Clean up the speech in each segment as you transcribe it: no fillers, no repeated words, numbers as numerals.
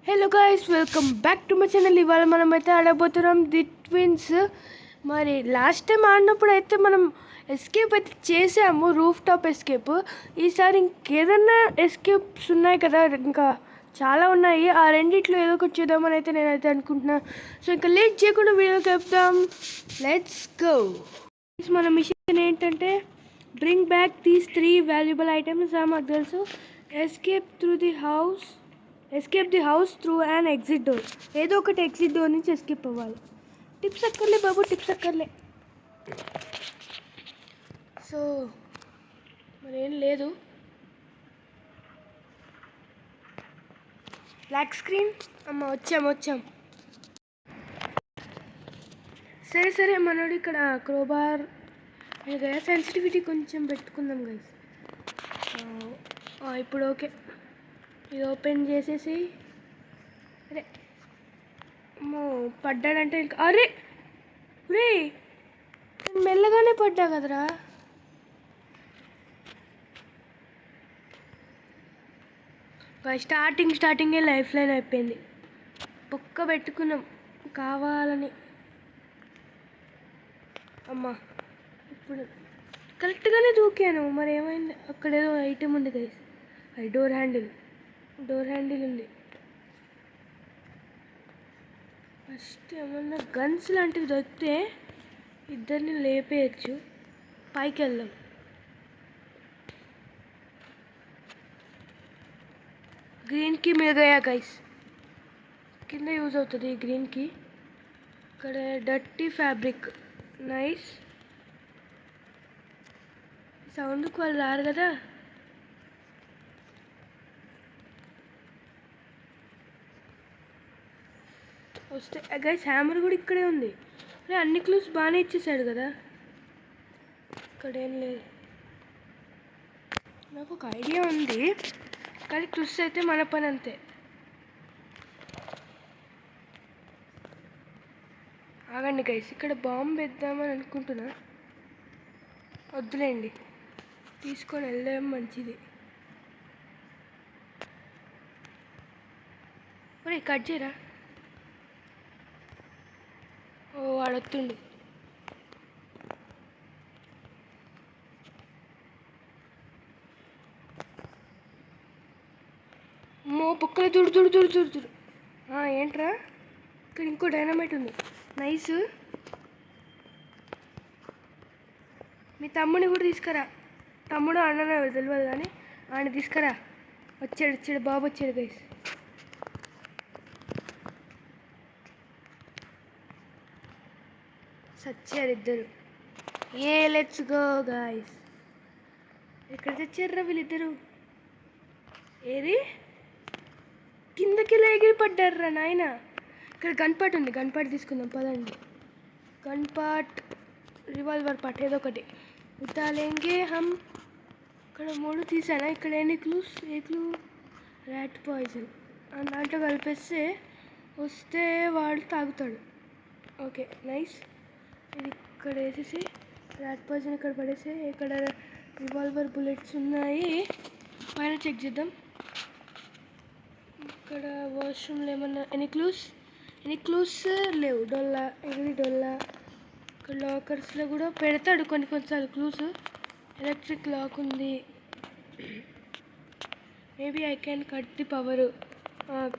Hello guys, welcome back to my channel. ఇవాళ మనం అయితే ఆడబోతున్నాం ది ట్విన్స్. మరి లాస్ట్ టైం ఆడినప్పుడు అయితే మనం ఎస్కేప్ అయితే చేసాము, రూఫ్ టాప్ ఎస్కేప్. ఈసారి ఇంకేదన్నా ఎస్కేప్స్ ఉన్నాయి కదా, ఇంకా చాలా ఉన్నాయి. ఆ రెండిట్లో ఏదో ఒకటి చేద్దామని అయితే నేనైతే అనుకుంటున్నాను. సో ఇంకా లేట్ చేయకుండా వీడియోకి చెప్తాం. Let's go. మన మిషన్ ఏంటంటే bring back these 3 valuable items. మాకు తెలుసు. Escape the house through and exit door. ఏదో ఒకటి ఎగ్జిట్ డోర్ నుంచి ఎస్కేప్ అవ్వాలి. టిప్స్ అక్కర్లే బాబు, టిప్స్ అక్కర్లే. సో మరేం లేదు. Black screen. అమ్మ వచ్చాం. సరే మనోడు ఇక్కడ క్రోబార్ మీద సెన్సిటివిటీ కొంచెం పెట్టుకుందాం గైస్. ఇప్పుడు ఓకే. ఇది ఓపెన్ చేసేసి అరే అమ్మో పడ్డాడంటే ఇంకా అరే రే మెల్లగానే పడ్డా కదరా. స్టార్టింగే లైఫ్ లైన్ అయిపోయింది. పొక్క పెట్టుకున్నాం కావాలని. అమ్మా ఇప్పుడు కరెక్ట్గానే దూకాను, మరి ఏమైంది? అక్కడేదో ఐటమ్ ఉంది గైస్. అది డోర్ హ్యాండిల్ ఉంది. ఫస్ట్ ఏమన్నా గన్స్ లాంటివి దొరికితే ఇద్దరిని లేపేయచ్చు. పైకి వెళ్దాం. గ్రీన్ కీ మిలగయా గైస్. కింద యూజ్ అవుతుంది ఈ గ్రీన్ కీ. ఇక్కడ డర్టీ ఫ్యాబ్రిక్. నైస్. సౌండ్కి వాళ్ళు రారు కదా. వస్తే గైస్ హ్యామర్ కూడా ఇక్కడే ఉంది. అన్ని క్లూస్ బాగానే ఇచ్చేసాడు కదా. ఇక్కడేం లేదు. నాకు ఒక ఐడియా ఉంది, కానీ క్లూస్ అయితే మన పని అంతే. ఆగండి గైస్, ఇక్కడ బాంబు వేద్దామని అనుకుంటున్నా. వద్దులేండి, తీసుకొని వెళ్ళడం మంచిది. మరి కట్ చేయరా. ఓ వాడొత్తుండు. మో పక్కన దుడు. ఏంట్రా, ఇక్కడ ఇంకో డైనమైట్ ఉంది. నైస్. మీ తమ్ముని కూడా తీసుకురా. తమ్ముడు అన్న తెలియదు కానీ ఆయన తీసుకురా. వచ్చాడు బాబు వచ్చాడు గైస్. సచ్చారు ఇద్దరు. Let's go guys. ఎక్కడ తెచ్చారా వీళ్ళిద్దరు? ఏది కిందకి ఎగిరి పడ్డారా నాయన. ఇక్కడ గన్పాట్ ఉంది, గన్పాట్ తీసుకుందాం పదండి. గన్పాట్, రివాల్వర్ పాట్ ఏదో ఒకటి ఉతాలేంగే హమ్. ఇక్కడ 3 తీసానా. ఇక్కడ ఎన్ని క్లూస్? ర్యాట్ పాయిజన్ దాంట్లో కలిపేస్తే వస్తే వాడు తాగుతాడు. Okay nice. ఇది ఇక్కడ వేసేసి ర్యాట్ పాయిజన్ ఇక్కడ పడేసి, ఇక్కడ రివాల్వర్ బుల్లెట్స్ ఉన్నాయి. పైన చెక్ చేద్దాం. ఇక్కడ వాష్రూమ్లో ఏమన్నా ఎనీ క్లూస్ లేవు. డొల్లా. ఇక్కడ లాకర్స్లో కూడా పెడతాడు కొన్నిసార్లు క్లూస్. ఎలక్ట్రిక్ లాక్ ఉంది. Maybe I can cut the power.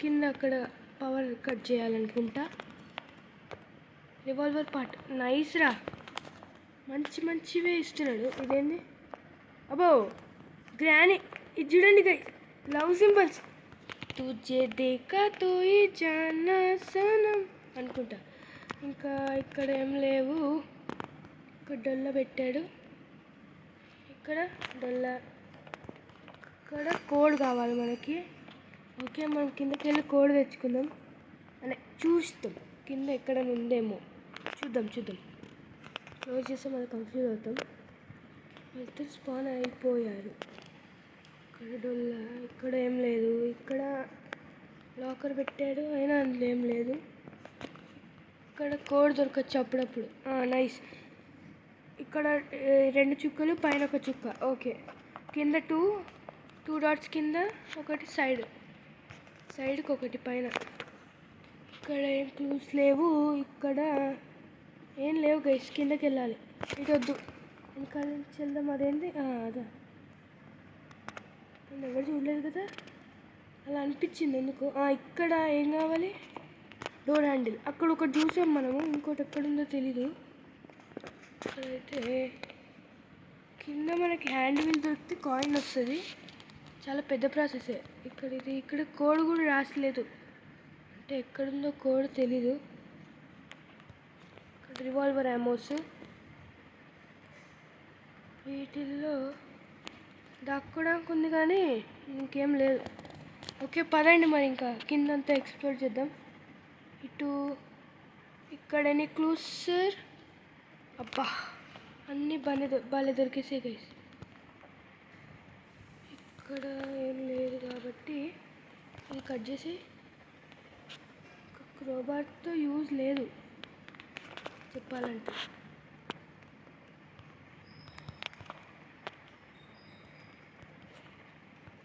కింద అక్కడ పవర్ కట్ చేయాలనుకుంటా. Revolver part. నైస్ రా, మంచివే ఇస్తున్నాడు. ఇదేంది? అబ్బో గ్రానీ. ఇది చూడండి గై, లవ్ సింబల్స్. తుజే దేకా తో ఈ జానా సనం అనుకుంటా. ఇంకా ఇక్కడ ఏం లేవు. ఇక్కడ డొల్ల పెట్టాడు. ఇక్కడ కోడ్ కావాలి మనకి. ఓకే, మనం కిందకి వెళ్ళి కోడ్ తెచ్చుకుందాం. అని చూస్తాం కింద ఎక్కడ ఉందేమో. చూద్దాం. క్లోజ్ చేస్తే మనం కన్ఫ్యూజ్ అవుతాం. అయితే స్పాన్ అయిపోయారు. ఇక్కడ డొల్ల. ఇక్కడ ఏం లేదు. ఇక్కడ లాకర్ పెట్టాడు, అయినా అందులో ఏం లేదు. ఇక్కడ కోడ్ దొరకచ్చు అప్పుడప్పుడు. నైస్. ఇక్కడ 2 చుక్కలు, పైన ఒక చుక్క. ఓకే, కింద 2 డాట్స్ కింద ఒకటి సైడ్. సైడ్కి ఒకటి పైన. ఇక్కడ ఏం క్లూస్ లేవు, ఇక్కడ ఏం లేవు గైస్. కిందకి వెళ్ళాలి. ఇటు వద్దు, వెనకాల నుంచి వెళ్దాం. అదేంటి అదా, నేను ఎవరు చూడలేదు కదా, అలా అనిపించింది ఎందుకు. ఇక్కడ ఏం కావాలి, డోర్ హ్యాండిల్. అక్కడ ఒకటి చూసాం మనము, ఇంకోటి ఎక్కడుందో తెలీదు. ఇక్కడైతే కింద మనకి హ్యాండ్ వీల్ దొరికితే కాయిన్ వస్తుంది, చాలా పెద్ద ప్రాసెసే. ఇక్కడ కోడ్ కూడా రాసలేదు, అంటే ఎక్కడుందో కోడ్ తెలీదు. ఇక్కడ రివాల్వర్ యామోస్, వీటిల్లో దాక్కోడానికి ఉంది కానీ ఇంకేం లేదు. ఓకే పదండి మరి ఇంకా కిందంతా ఎక్స్ప్లోర్ చేద్దాం. ఇక్కడ ఎన్ని క్లూస్ సార్? అబ్బా అన్నీ బాగా దొరికేసాయి గైస్. ఇక్కడ ఏం లేదు కాబట్టి ఇది కట్ చేసి, క్రోబార్తో యూజ్ లేదు చెప్పాలంటే.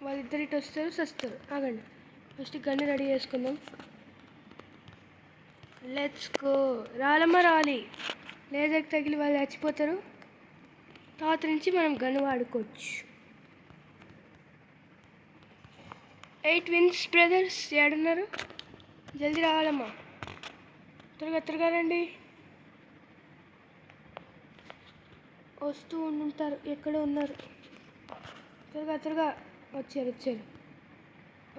వాళ్ళిద్దరు ఇటు వస్తారు, సస్తారు. ఆగండి, ఫస్ట్ గన్ను రెడీ చేసుకుందాం. Let's go. రాలమ్మ రాలి, లేజర్కి తగిలి వాళ్ళు చచ్చిపోతారు. తర్వాత నుంచి మనం గన్ను వాడుకోవచ్చు. 8 విన్స్ బ్రదర్స్ ఏడున్నారు? జల్దీ రావాలమ్మా, త్వరగా రండి. వస్తూ ఉంటారు, ఎక్కడో ఉన్నారు. త్వరగా వచ్చారు.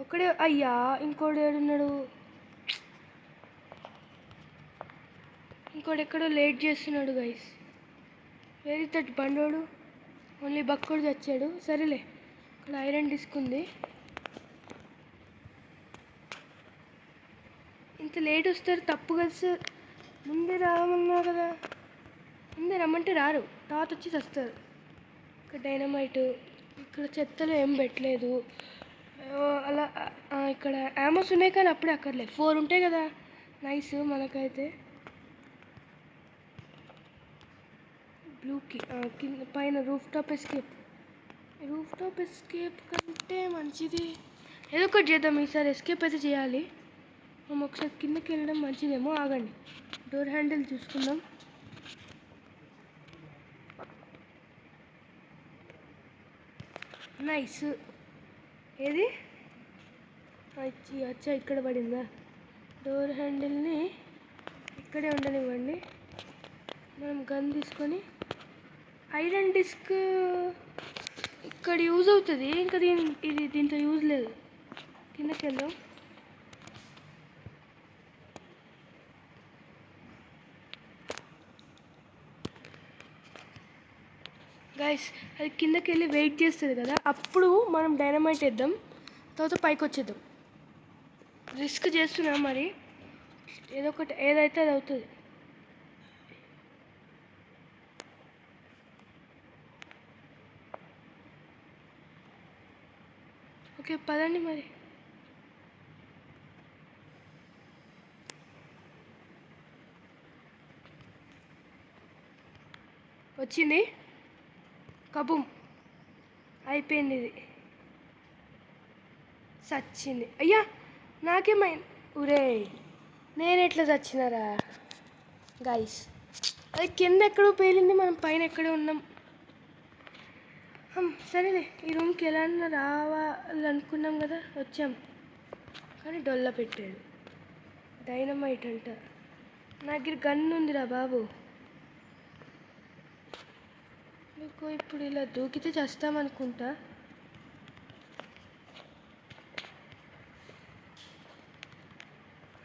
ఒక్కడే, అయ్యా ఇంకోటి ఏడున్నాడు? ఇంకోటి ఎక్కడో లేట్ చేస్తున్నాడు గైస్. వేరే తట్టు బండోడు, ఓన్లీ బక్కడు చచ్చాడు. సరేలే, ఇక్కడ ఐరన్ డిస్క్ ఉంది. ఇంత లేట్ వస్తారు, తప్పు కదా సార్. ముందే రామన్నా కదా, ముందే రమ్మంటే రారు, తర్వాత వచ్చి వస్తారు. ఇక్కడ డైనమైట్, ఇక్కడ చెత్తలో ఏం పెట్టలేదు. అలా ఇక్కడ యామోస్ ఉన్నాయి కానీ అప్పుడే అక్కర్లేదు. 4 ఉంటాయి కదా, నైస్ మనకైతే. బ్లూకి కింద పైన రూఫ్ టాప్ ఎస్కేప్ కంటే మంచిది ఏదో ఒకటి చేద్దాం. ఈసారి ఎస్కేప్ అయితే చేయాలి. మనం ఒకసారి కిందకి వెళ్ళడం మంచిదేమో. ఆగండి, డోర్ హ్యాండిల్ చూసుకుందాం. నైస్. ఏది అచ్చా ఇక్కడ పడిందా? డోర్ హ్యాండిల్ని ఇక్కడే ఉండనివ్వండి. మనం గన్ తీసుకొని, ఐరన్ డిస్క్ ఇక్కడ యూజ్ అవుతుంది, ఇంకా దీంతో యూజ్ లేదు. కిందకి వెళ్దాం. గైస్ అది కిందకి వెళ్ళి వెయిట్ చేస్తుంది కదా, అప్పుడు మనం డైనమైట్ వేద్దాం, తర్వాత పైకి వచ్చేద్దాం. రిస్క్ చేస్తున్నా మరి, ఏదైతే అది అవుతుంది. ఓకే పదండి మరి. వచ్చింది, కబూమ్ అయిపోయింది. ఇది చచ్చింది. అయ్యా నాకేమైంది? ఉరే నేను ఎట్లా చచ్చినారా గైస్? అది కింద ఎక్కడో పేలింది, మనం పైన ఎక్కడో ఉన్నాం. సరేలే, ఈ రూమ్కి ఎలా రావాలనుకున్నాం కదా, వచ్చాం. కానీ డొల్ల పెట్టాడు. డైనమైట్ అంట. నా దగ్గర గన్ ఉందిరా బాబు. ఇప్పుడు ఇలా దూకితే చేస్తామనుకుంటా.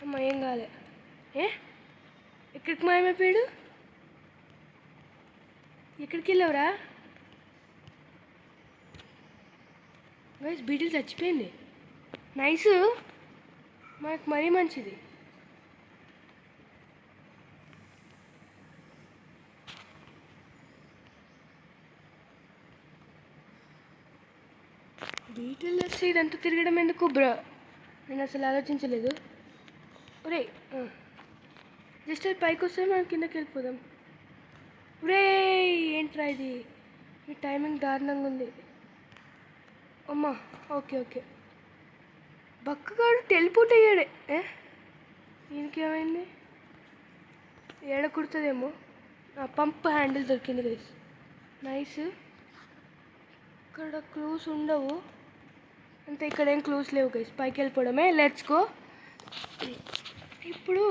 అమ్మ ఏం కాలే. ఎక్కడికి మాయమైపోయాడు? ఎక్కడికి వెళ్ళావురా? గైస్ బీటిల్ చచ్చిపోయింది. నైస్, మనకు మరీ మంచిది. బీటిల్ వస్తే ఇదంతా తిరగడం ఎందుకు బ్రో? నేను అసలు ఆలోచించలేదు. ఒరే జస్ట్ అది పైకి వస్తే మనం కిందకి వెళ్ళిపోదాం. ఒరే ఏంట్రా ఇది, మీ టైమింగ్ దారుణంగా ఉంది. అమ్మా ఓకే బక్కగాడు టెలిపోర్ట్ అయ్యాడే. దీనికేమైంది? ఏడ కుడుతుందేమో. పంప్ హ్యాండిల్ దొరికింది గైస్, నైస్. ఇక్కడ క్లూస్ ఉండవు అంటే ఇక్కడ ఏం క్లూస్ లేవు గైస్, పైకి వెళ్ళిపోవడమే. Let's go. ఇప్పుడు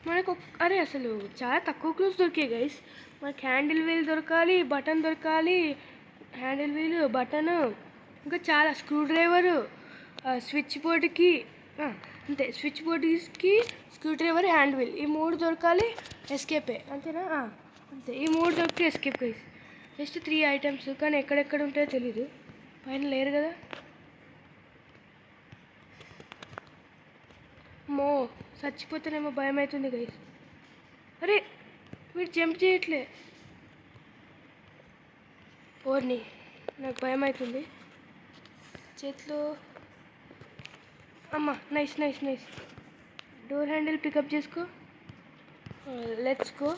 మనకు అరే అసలు చాలా తక్కువ క్లూస్ దొరికాయి గైస్. మనకి హ్యాండిల్ వీల్ దొరకాలి, బటన్ దొరకాలి, హ్యాండిల్ వీల్, బటన్, ఇంకా చాలా స్క్రూ డ్రైవరు, స్విచ్ బోర్డుకి అంతే, స్విచ్ బోర్డుకి స్క్రూ డ్రైవర్, హ్యాండ్ వీల్, ఈ 3 దొరకాలి. ఎస్కేపే అంతేనా? అంతే, ఈ 3 దొరికితే ఎస్కేప్ గైస్. జస్ట్ 3 ఐటమ్స్, కానీ ఎక్కడెక్కడ ఉంటాయో తెలీదు. పైన లేరు కదా. మో చచ్చిపోతేనేమో భయం అవుతుంది గైస్. అరే వీడు జంప్ చేయట్లే. ఓర్ని నాకు భయం అవుతుంది. చేతిలో అమ్మ. Nice nice nice. Door handle pick up చేసుకో. Let's go.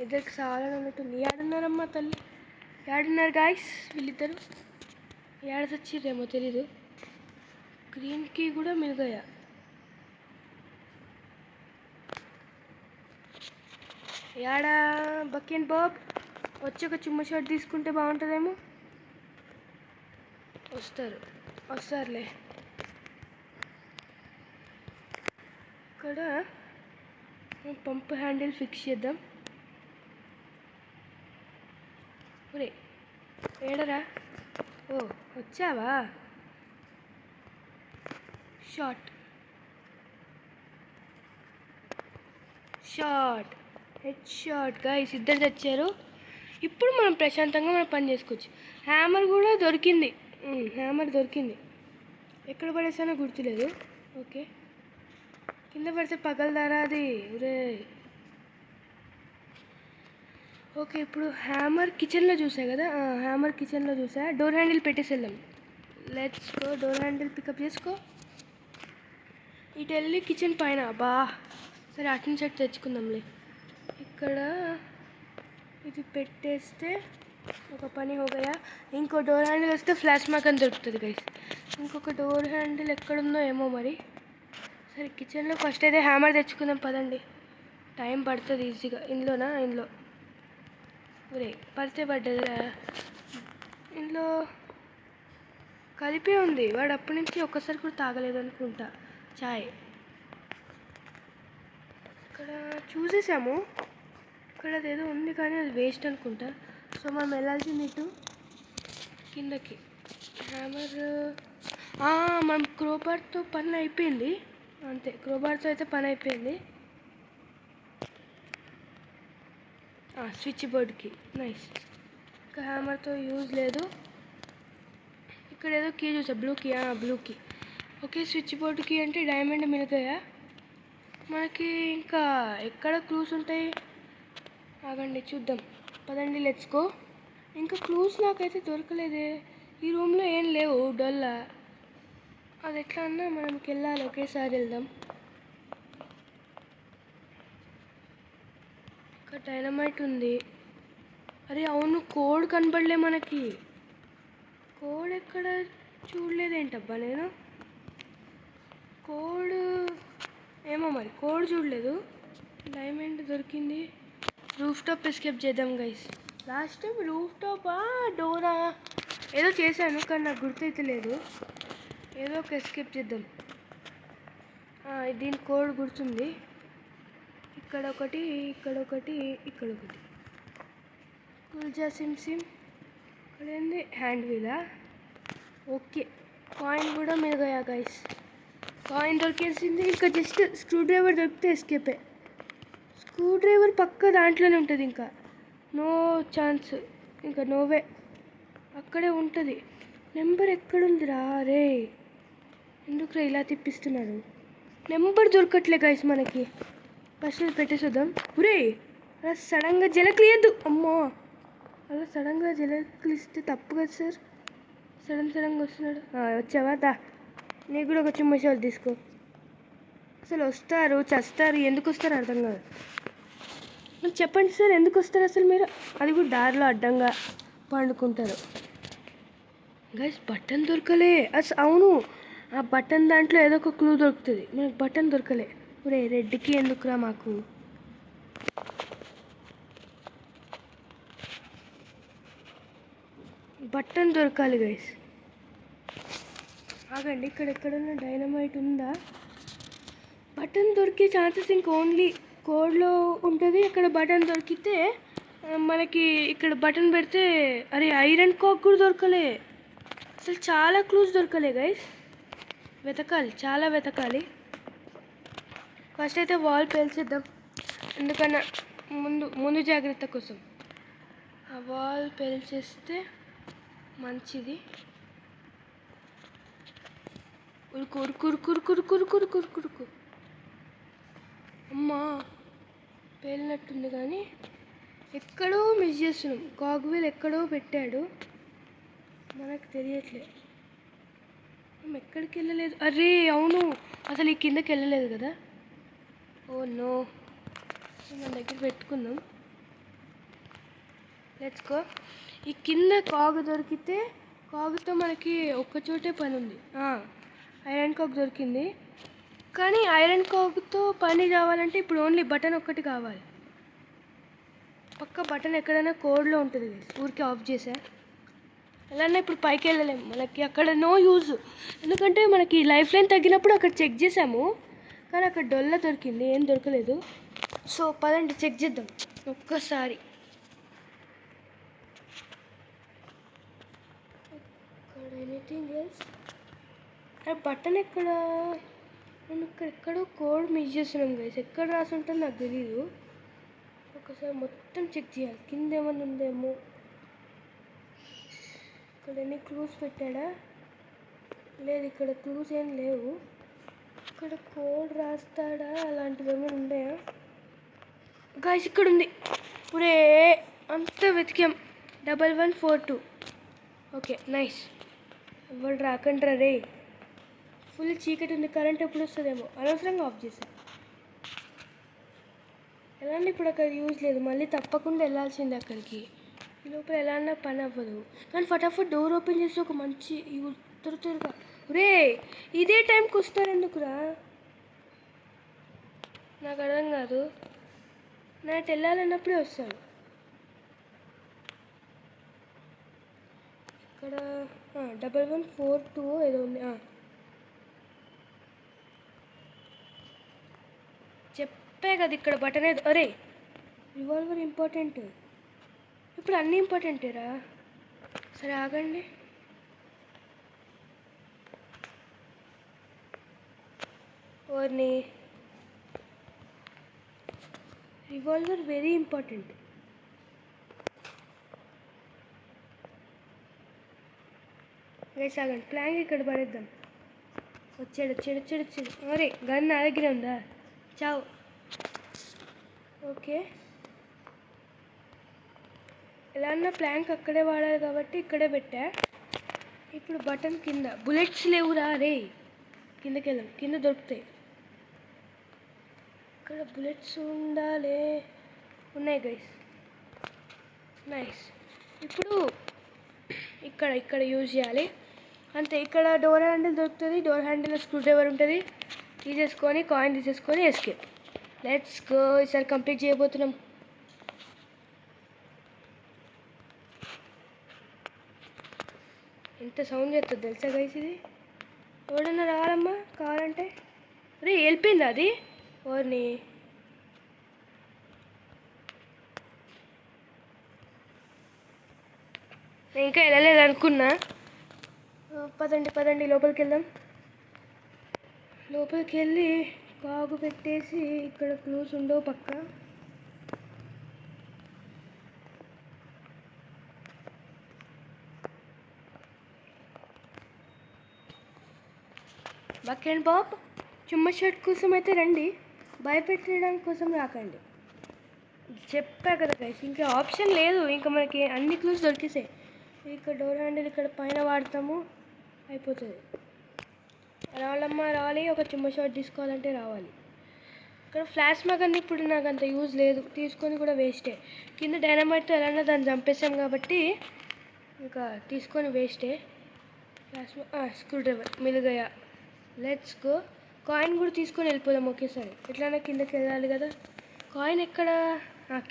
ఇద్దరికి చాలా ఉన్నట్టుంది. ఏడున్నారమ్మా తల్లి, ఏడున్నారు గాయస్ వీళ్ళిద్దరు? ఏడ చచ్చిర్రేమో తెలీదు. గ్రీన్ కీ కూడా మిల్గాయా? యాడా బక్ అండ్ బాబ్? వచ్చి ఒక చుమ్మ షాట్ తీసుకుంటే బాగుంటుందేమో. వస్తారులే. ఇక్కడ పంప్ హ్యాండిల్ ఫిక్స్ చేద్దాం. ఒరే ఏడరా? ఓ వచ్చావా? Shot head shot guys. ఇద్దరు తెచ్చారు. ఇప్పుడు మనం ప్రశాంతంగా మనం పని చేసుకోవచ్చు. హ్యామర్ కూడా దొరికింది. హ్యామర్ దొరికింది. ఎక్కడ పడేసానో గుర్తులేదు. ఓకే, కింద పడితే పగలదారా అది? ఒరే ఓకే, ఇప్పుడు హ్యామర్ కిచెన్లో చూసా కదా. హ్యామర్ కిచెన్లో చూసా. డోర్ హ్యాండిల్ పెట్టేసి వెళ్దాం. Let's go. Door handle pick up చేసుకో. ఇటు వెళ్ళి కిచెన్ పైన. బా సరే, అటు నుంచి అటు తెచ్చుకుందాంలే. ఇక్కడ ఇది పెట్టేస్తే ఒక పని హోగయా. ఇంకో డోర్ హ్యాండిల్ వస్తే ఫ్లాష్ మ్యాక్ అని దొరుకుతుంది గైస్. ఇంకొక డోర్ హ్యాండిల్ ఎక్కడుందో ఏమో మరి. సరే, కిచెన్లో ఫస్ట్ అయితే హ్యామర్ తెచ్చుకుందాం పదండి. టైం పడుతుంది ఈజీగా. ఇందులో ఒరే పడితే పడ్డదిరా. ఇందులో కలిపే ఉంది. వాడు అప్పటి నుంచి ఒక్కసారి కూడా తాగలేదు అనుకుంటా చాయ్. ఇక్కడ చూసేసాము. ఇక్కడ అదేదో ఉంది కానీ అది వేస్ట్ అనుకుంటా. సో మనం వెళ్ళాల్సింది ఇటు కిందకి. హ్యామర్ మనం క్రోబార్తో పని అయిపోయింది. అంతే, క్రోబార్తో అయితే పని అయిపోయింది. స్విచ్ బోర్డ్కి నైస్. ఇంకా హ్యామర్తో యూజ్ లేదు. ఇక్కడ ఏదో కీ చూసా, బ్లూ కీ. ఓకే, స్విచ్ బోర్డ్కి అంటే డైమండ్ మిలిగాయా మనకి? ఇంకా ఎక్కడ క్లూస్ ఉంటాయి? ఆగండి చూద్దాం పదండి. Let's go. ఇంకా క్లూస్ నాకైతే దొరకలేదే. ఈ రూమ్లో ఏం లేవు. డొల్లా అది ఎట్లా అన్నా మనకి వెళ్ళాలి. ఒకేసారి వెళ్దాం. ఇంకా డైనమైట్ ఉంది. అరే అవును, కోడ్ కనబడలే మనకి. కోడ్ ఎక్కడ చూడలేదేంటబ్బా నేను. కోడ్ ఏమో మరి, కోడ్ చూడలేదు. డైమండ్ దొరికింది. రూఫ్ టాప్ ఎస్కేప్ చేద్దాం గైస్. లాస్ట్ టైం రూఫ్ టాపా డోరా ఏదో చేశాను కానీ నాకు గుర్తయితే లేదు. ఏదో ఒక ఎస్కేప్ చేద్దాం. దీని కోడ్ గుర్తుంది. ఇక్కడ ఒకటి, ఇక్కడ ఒకటి, ఇక్కడ ఒకటి. కుల్జా సిమ్. ఇక్కడ ఏంది? హ్యాండ్ వీలా. ఓకే, కాయిన్ కూడా మిగయా గైస్. కాయిన్ దొరికేసింది. ఇంకా జస్ట్ స్క్రూ డ్రైవర్ దొరికితే ఎస్కేపే. స్క్రూ డ్రైవర్ పక్క దాంట్లోనే ఉంటుంది. ఇంకా నో ఛాన్స్, ఇంకా నోవే. అక్కడే ఉంటుంది. నెంబర్ ఎక్కడుందిరా? రే ఎందుకురా ఇలా తిప్పిస్తున్నాడు? నెంబర్ దొరకట్లే గైస్ మనకి. ఫస్ట్ పెట్టేసేద్దాం. ఒరే అలా సడన్గా జలక్లియద్దు. అమ్మో, అలా సడన్గా జలక్లిస్తే తప్పు కదా సార్. సడన్గా వస్తున్నాడు. వచ్చావా? దా, నీకు కూడా ఒక చుమ్మ షాట్ తీసుకో. అసలు వస్తారు చస్తారు, ఎందుకు వస్తారు అర్థం కాదు. మరి చెప్పండి సార్, ఎందుకు వస్తారు అసలు మీరు? అది కూడా దారిలో అడ్డంగా పండుకుంటారు. గైస్ బటన్ దొరకలే. అవును, ఆ బటన్ దాంట్లో ఏదో ఒక క్లూ దొరుకుతుంది. మనకు బటన్ దొరకలే. ఒరే రెడ్కి ఎందుకురా మాకు? బటన్ దొరకాలి గైస్. ఆగండి, ఇక్కడ ఎక్కడన్నా డైనమైట్ ఉందా? బటన్ దొరికే ఛాన్సెస్ ఇంక ఓన్లీ కోడ్లో ఉంటుంది. ఇక్కడ బటన్ దొరికితే మనకి ఇక్కడ బటన్ పెడితే, అరే ఐరన్ కాక్ కూడా దొరకలే. అసలు చాలా క్లూస్ దొరకలే గైస్. వెతకాలి, చాలా వెతకాలి. ఫస్ట్ అయితే వాల్ పేల్చేద్దాం, ఎందుకన్నా ముందు జాగ్రత్త కోసం. ఆ వాల్ పేల్చేస్తే మంచిది. ఉరుకు ఉరుకు ఉరుకు ఉరుకు ఉరుకు ఉరుకు ఉరుకు ఉరుకు ఉరుకు. అమ్మా పేలినట్టుంది, కానీ ఎక్కడో మిస్ చేస్తున్నాం. కాగ్వీల్ ఎక్కడో పెట్టాడు, మనకు తెలియట్లే. మనం ఎక్కడికి వెళ్ళలేదు. అరే అవును, అసలు ఈ కిందకి వెళ్ళలేదు కదా. ఓ నో, మన దగ్గర పెట్టుకుందాం. Let's go. ఈ కింద కాగు దొరికితే, కాగుతో మనకి ఒక్కచోటే పని ఉంది. ఐరన్ కాక్ దొరికింది, కానీ ఐరన్ కాక్తో పని కావాలంటే ఇప్పుడు ఓన్లీ బటన్ ఒక్కటి కావాలి. పక్క బటన్ ఎక్కడైనా కోడ్లో ఉంటుంది. ఊరికి ఆఫ్ చేసా. ఎలా ఇప్పుడు పైకి వెళ్ళలేము, మనకి అక్కడ నో యూజ్. ఎందుకంటే మనకి లైఫ్ లైన్ తగ్గినప్పుడు అక్కడ చెక్ చేసాము, కానీ అక్కడ డొల్ల దొరికింది, ఏం దొరకలేదు. సో పదండి చెక్ చేద్దాం ఒక్కసారి. ఇక్కడ ఎనీథింగ్ ఎల్స్? బటన్ ఎక్కడ? మనం ఎక్కడో కోడ్ మిస్ చేస్తున్నాం గైస్. ఎక్కడ రాసి ఉంటుందో నాకు తెలీదు. ఒకసారి మొత్తం చెక్ చేయాలి, కింద ఏమన్నా ఉందేమో. ఇక్కడ ఎన్ని క్లూస్ పెట్టాడా? లేదు, ఇక్కడ క్లూస్ ఏం లేవు. ఇక్కడ కోడ్ రాస్తాడా? అలాంటివి ఏమైనా ఉన్నాయా గాయస్? ఇక్కడ ఉంది. ఇప్పుడే అంతా వెతికాం. 1142. Okay nice. ఎవరు రాకండ్రా రే. ఫుల్ చీకటి ఉంది, కరెంట్ ఎప్పుడు వస్తుందేమో. అనవసరంగా ఆఫ్ చేశాను. ఎలాంటి ఇప్పుడు అక్కడ యూజ్ లేదు, మళ్ళీ తప్పకుండా వెళ్ళాల్సిందే అక్కడికి. ఈ లోపల ఎలా అన్నా పని అవ్వదు. కానీ ఫటాఫట్ డోర్ ఓపెన్ చేసి ఒక మంచి త్వరగా. రే ఇదే టైంకి వస్తారు ఎందుకురా? నాకు అర్థం కాదు. నాకు వెళ్ళాలన్నప్పుడే వస్తాడు. ఇక్కడ 1142 ఏదో ఉంది. చెప్పే కదా ఇక్కడ బటన్ ఏదో. అరే రివాల్వర్ ఇంపార్టెంట్. ఇప్పుడు అన్నీ ఇంపార్టెంటేరా. సరే ఆగండి. ఓర్ని రివాల్వర్ వెరీ ఇంపార్టెంట్. గైస్ ఆగండి, ప్లాంక్ ఇక్కడ పడేద్దాం. వచ్చాడు. అరే గన్ నా దగ్గర ఉందా? చావు. ఓకే, ఎలా అన్నా ప్లాంక్ అక్కడే వాడాలి కాబట్టి ఇక్కడే పెట్టా. ఇప్పుడు బటన్ కింద బుల్లెట్స్ లేవురా రే. కిందకి వెళ్దాం, కింద దొరుకుతాయి. ఇక్కడ బుల్లెట్స్ ఉండాలి. ఉన్నాయి గైస్, నైస్. ఇప్పుడు ఇక్కడ యూజ్ చేయాలి అంతే. ఇక్కడ డోర్ హ్యాండిల్ దొరుకుతుంది. డోర్ హ్యాండిల్ స్క్రూ డ్రైవర్ ఉంటుంది. తీసేసుకొని కాయిన్ తీసేసుకొని ఎస్కేప్. Let's go. ఈసారి కంప్లీట్ చేయబోతున్నాం. ఎంత సౌండ్ చేస్తుంది తెలుసా గైస్ ఇది? ఎవడన్నా రావాలమ్మా కావాలంటే. అరే వెళ్ళిపోయింది అది. ఓర్ని నేను ఇంకా వెళ్ళలేదు అనుకున్నా. పదండి లోపలికి వెళ్దాం. లోపలికి వెళ్ళి కాగు పెట్టేసి ఇక్కడ క్లూస్ ఉండవు పక్క. బక్ అండ్ బాబ్ చుమ్మ షర్ట్ కోసం అయితే రండి, భయపెట్టడానికి కోసం రాకండి. చెప్పా కదా గైస్, ఇంకా ఆప్షన్ లేదు. ఇంకా మనకి అన్ని క్లూస్ దొరికేసాయి. ఇక్కడ డోర్ హ్యాండిల్ ఇక్కడ పైన వాడతాము, అయిపోతుంది. రావాలమ్మా రావాలి. ఒక చుమ్మ షాట్ తీసుకోవాలంటే రావాలి. ఇక్కడ ఫ్లాష్ మ్యాగన్ ఇప్పుడు నాకు అంత యూజ్ లేదు, తీసుకొని కూడా వేస్టే. కింద డైనమైట్తో ఎలా దాన్ని చంపేసాం కాబట్టి ఇంకా తీసుకొని వేస్టే. ఫ్లాష్ స్క్రూ డ్రైవర్ మిలుగయ. Let's go. కాయిన్ కూడా తీసుకొని వెళ్ళిపోదాం ఒకేసారి. ఎట్లైనా కిందకి వెళ్ళాలి కదా. కాయిన్ ఎక్కడ?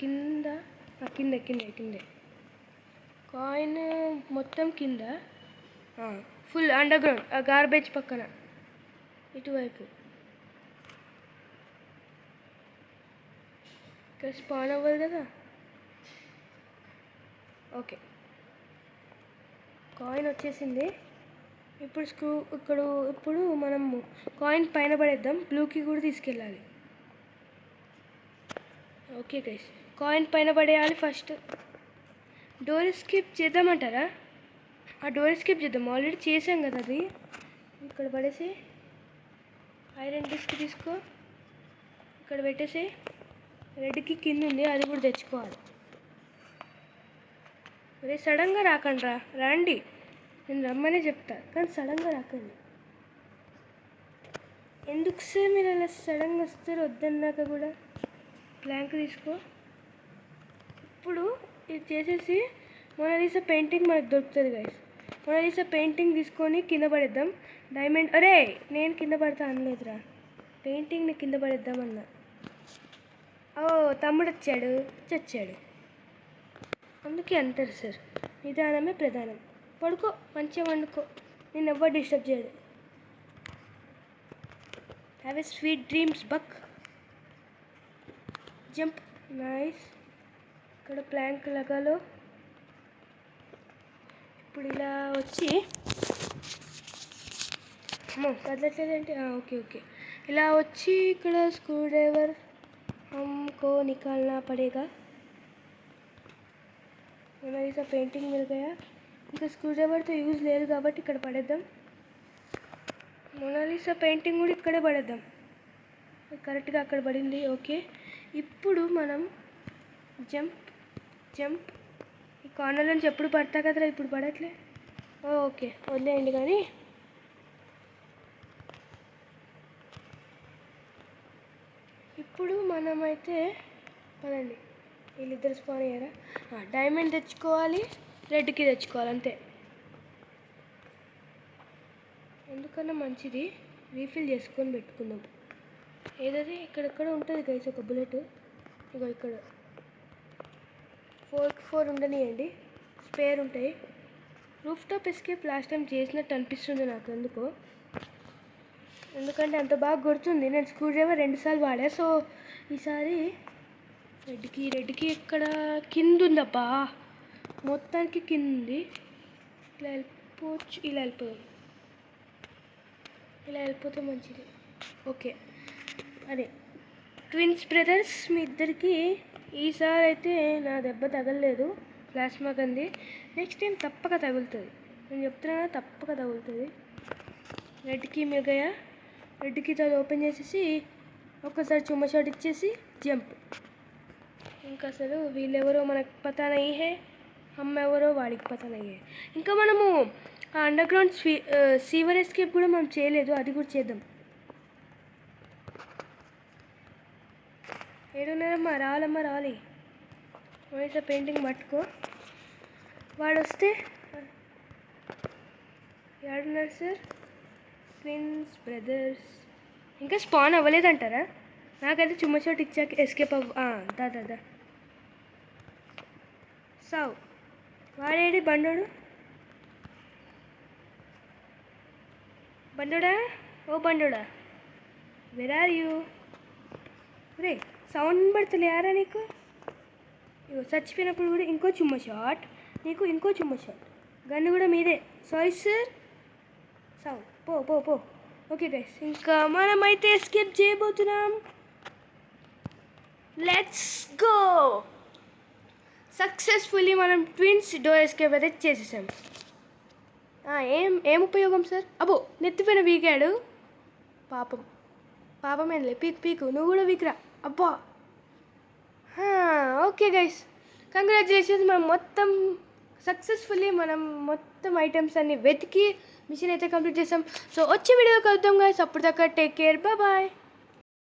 కింద, కిందే. కాయిన్ మొత్తం కింద, ఫుల్ అండర్ గ్రౌండ్, ఆ గార్బేజ్ పక్కన ఇటువైపు. ఇక్కడ స్పాన్ అవ్వదు కదా. ఓకే, కాయిన్ వచ్చేసింది. ఇప్పుడు మనం కాయిన్ పైన పడేద్దాం. బ్లూకి కూడా తీసుకెళ్ళాలి. ఓకే గైస్, కాయిన్ పైన పడేయాలి ఫస్ట్. Door escape చేద్దామంటారా? ఆ డోర్ ఎస్కేప్ చేద్దాం, ఆల్రెడీ చేసాం కదా అది. ఇక్కడ పడేసి ఐరన్ డిస్క్ తీసుకో, ఇక్కడ పెట్టేసి రెడ్కి కింద ఉంది, అది కూడా తెచ్చుకోవాలి. అరే సడన్గా రాకండి రండి, నేను రమ్మనే చెప్తా, కానీ సడన్గా రాకండి. ఎందుకు సార్ మీరు అలా సడన్గా వస్తారు? వద్దన్నాక కూడా. ప్లాంక్ తీసుకో. ఇప్పుడు ఇది చేసేసి మొనాలిసా పెయింటింగ్ మనకు దొరుకుతుంది గైస్. మొనాలిసా పెయింటింగ్ తీసుకొని కింద పడేద్దాం. డైమండ్, అరే నేను కింద పడతా అనలేదురా, పెయింటింగ్ని కింద పడేద్దామన్నా. ఓ తమ్ముడు వచ్చాడు, చచ్చాడు. అందుకే అంటారు సార్, నిదానమే ప్రధానం. పడుకో, మంచిగా వండుకో, నేను ఎవ్వరు డిస్టర్బ్ చేయడు. Have a sweet dreams buck. Jump, nice. ఇక్కడ ప్లాంక్ లగాలో. ఇప్పుడు ఇలా వచ్చి కదలట్లేదంటే ఓకే, ఇలా వచ్చి ఇక్కడ స్క్రూ డ్రైవర్ हमको निकालना पड़ेगा. మొనాలిసా పెయింటింగ్ మిల్ గయా. ఇంకా స్క్రూ డ్రైవర్తో యూజ్ లేదు కాబట్టి ఇక్కడ పడేద్దాం. మొనాలిసా పెయింటింగ్ కూడా ఇక్కడే పడేద్దాం. కరెక్ట్గా అక్కడ పడింది. ఓకే, ఇప్పుడు మనం జంప్. ఈ కార్నర్ నుంచి ఎప్పుడు పడతా కదరా, ఇప్పుడు పడట్లే. ఓకే వదిలేయండి. కానీ ఇప్పుడు మనమైతే పదండి, వీళ్ళిద్దరు స్పాన్ అయ్యారా. డైమండ్ తెచ్చుకోవాలి, రెడ్కి తెచ్చుకోవాలి, అంతే. ఎందుకన్నా మంచిది రీఫిల్ చేసుకొని పెట్టుకుందాం. ఏదది ఇక్కడెక్కడ ఉంటుంది గైస్ ఒక బుల్లెట్. ఇగో ఇక్కడ 4 ఉండనియండి, స్పేర్ ఉంటాయి. Roof top escape last time చేసినట్టు అనిపిస్తుంది నాకు ఎందుకంటే అంత బాగా గుర్తుంది. నేను స్క్రూ డ్రైవర్ 2 సార్లు వాడా. సో ఈసారి రెడ్కి ఎక్కడ కింద ఉందబ్బా, మొత్తానికి కింద ఉంది. ఇలా వెళ్ళిపోవచ్చు, ఇలా వెళ్ళిపోతే మంచిది. ఓకే, అదే ట్విన్స్ బ్రదర్స్, మీ ఇద్దరికి ఈసారి అయితే నా దెబ్బ తగలలేదు, ప్లాస్మా కంది. నెక్స్ట్ టైం తప్పక తగులుతుంది, నేను చెప్తున్నా, తప్పక తగులుతుంది. రెడ్కి మిగయా. రెడ్కి అది ఓపెన్ చేసేసి ఒక్కసారి చుమ్మ షాట్ ఇచ్చేసి జంప్. ఇంకా అసలు వీళ్ళెవరో మనకు పతా నహీ హై, అమ్మ ఎవరో వాడికి పతా నహీ హై. ఇంకా మనము ఆ అండర్ గ్రౌండ్ సీవర్ ఎస్కేప్ కూడా మనం చేయలేదు, అది కూడా చేద్దాం. ఏడున్నారమ్మా, రావాలి. మొనాలిసా పెయింటింగ్ పట్టుకో. వాడు వస్తే ఏడున్నారు సార్? ట్విన్స్ బ్రదర్స్ ఇంకా స్పాన్ అవ్వలేదంటారా? నాకైతే చుమ్మ షాట్ ఇచ్చాక ఎస్కేప్ దా సావ్. వాడేడి బండోడా? ఓ బండోడా, వెర్ ఆర్ యూ? రే సౌండ్ పడుతుంది యారా నీకు. ఇగో చచ్చిపోయినప్పుడు కూడా ఇంకో చుమ్మ షాట్, నీకు ఇంకో చుమ్మ షాట్. గన్ను కూడా మీదే, సారీ సార్. సావ్, పో. ఓకే గైస్, ఇంకా మనమైతే ఎస్కేప్ చేయబోతున్నాం. Let's go. సక్సెస్ఫుల్లీ మనం ట్విన్స్ డోర్ ఎస్కేప్ అయితే చేసేసాం. ఏం ఉపయోగం సార్? అబ్బో నెత్తిపోయిన వీకాడు. పాపమేంలే, పీకు నువ్వు కూడా వీకురా. అబ్బా ఓకే గైస్, కంగ్రాచులేషన్స్. మనం మొత్తం ఐటమ్స్ అన్ని వెతికి మిషన్ అయితే కంప్లీట్ చేసాం. సో వచ్చే వీడియో కలుద్దాం గైస్, అప్పుడు దాకా టేక్ కేర్, బాయ్.